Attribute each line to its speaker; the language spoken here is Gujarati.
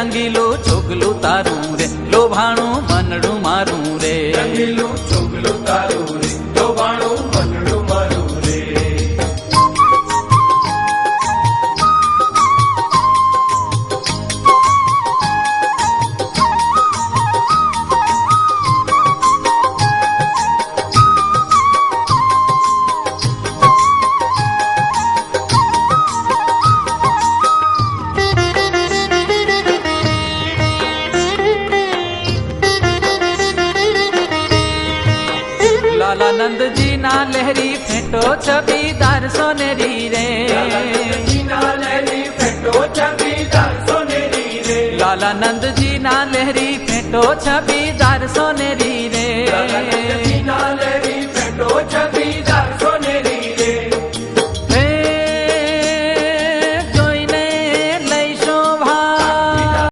Speaker 1: રંગીલું ચોગલું તારું રે લોભાણું મનડું મારું રે
Speaker 2: રંગીલું ચોગલું તારું રે લોભાણું મનડું મારું રે
Speaker 1: લાલા નંદજી ના લહેરી ફેંટો છબીદાર સોનેરી રે
Speaker 2: લાલા લહેરી ફેંટો છબીદાર સોનેરી રે
Speaker 1: લાલા નંદજી ના લહેરી ફેંટો છબીદાર સોનેરી રે
Speaker 2: લાલા લહેરી ફેંટો છબીદાર સોનેરી